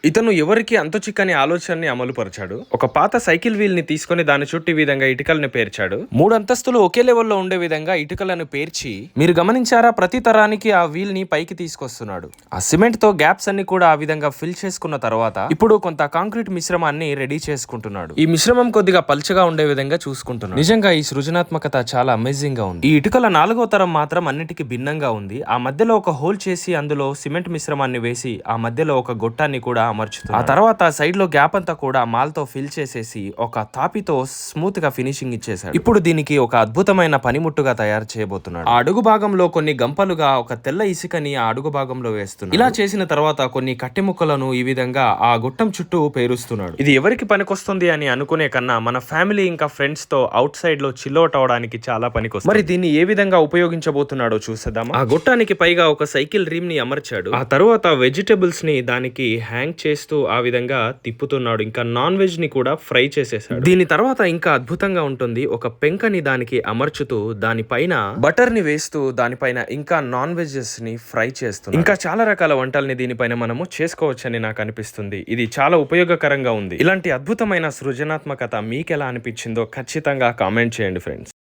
ఇతను ఎవరికి అంతు చిక్కని ఆలోచనని అమలుపరిచాడు. ఒక పాత సైకిల్ వీల్ ని తీసుకుని దాని చుట్టూ ఈ విధంగా ఇటుకలను పేర్చాడు. 3 అంతస్తులు ఒకే లెవెల్లో ఉండే విధంగా ఇటుకలను పేర్చి, మీరు గమనించారా, ప్రతి తరానికి ఆ వీల్ ని పైకి తీసుకొస్తున్నాడు. ఆ సిమెంట్ తో గ్యాప్స్ అన్ని కూడా ఆ విధంగా ఫిల్ చేసుకున్న తర్వాత ఇప్పుడు కొంత కాంక్రీట్ మిశ్రమాన్ని రెడీ చేసుకుంటున్నాడు. ఈ మిశ్రమం కొద్దిగా పల్చగా ఉండే విధంగా చూసుకుంటున్నాడు. నిజంగా ఈ సృజనాత్మకత చాలా అమేజింగ్ గా ఉంది. ఈ ఇటుకల 4వ తరం మాత్రం అన్నిటికీ భిన్నంగా ఉంది. ఆ మధ్యలో ఒక హోల్ చేసి అందులో సిమెంట్ మిశ్రమాన్ని వేసి ఆ మధ్యలో ఒక గొట్టాన్ని కూడా అమర్చుతున్నాడు. ఆ తర్వాత సైడ్ లో గ్యాప్ అంతా కూడా మాల్ తో ఫిల్ చేసేసి ఒక తాపితో స్మూత్ గా ఫినిషింగ్ ఇచ్చేసాడు. ఇప్పుడు దీనికి ఒక అద్భుతమైన పనిముట్టుగా తయారు చేయబోతున్నాడు. ఆ అడుగు భాగంలో కొన్ని గంపలుగా ఒక తెల్ల ఇసుకని ఆ అడుగు భాగంలో వేస్తున్నాడు. ఇలా చేసిన తర్వాత కొన్ని కట్టె ముక్కలను ఈ విధంగా ఆ గొట్టం చుట్టూ పేరుస్తున్నాడు. ఇది ఎవరికి పనికొస్తుంది అని అనుకునే కన్నా మన ఫ్యామిలీ ఇంకా ఫ్రెండ్స్ తో అవుట్ సైడ్ లో చిల్అవుట్ అవడానికి చాలా పనికొస్తుంది. మరి దీన్ని ఏ విధంగా ఉపయోగించబోతున్నాడో చూసేద్దాం. ఆ గొట్టానికి పైగా ఒక సైకిల్ రీమ్ ని అమర్చాడు. ఆ తర్వాత వెజిటబుల్స్ ని దానికి హ్యాంగ్ చేస్తూ ఆ విధంగా తిప్పుతున్నాడు. ఇంకా నాన్ వెజ్ ని కూడా ఫ్రై చేసేసాడు. దీని తర్వాత ఇంకా అద్భుతంగా ఉంటుంది. ఒక పెంకని దానికి అమర్చుతూ దానిపైన బటర్ ని వేస్తూ దానిపైన ఇంకా నాన్ వెజెస్ ని ఫ్రై చేస్తూ ఇంకా చాలా రకాల వంటల్ని దీనిపైన మనము చేసుకోవచ్చని నాకు అనిపిస్తుంది. ఇది చాలా ఉపయోగకరంగా ఉంది. ఇలాంటి అద్భుతమైన సృజనాత్మకత మీకు ఎలా అనిపించిందో ఖచ్చితంగా కామెంట్ చేయండి ఫ్రెండ్స్.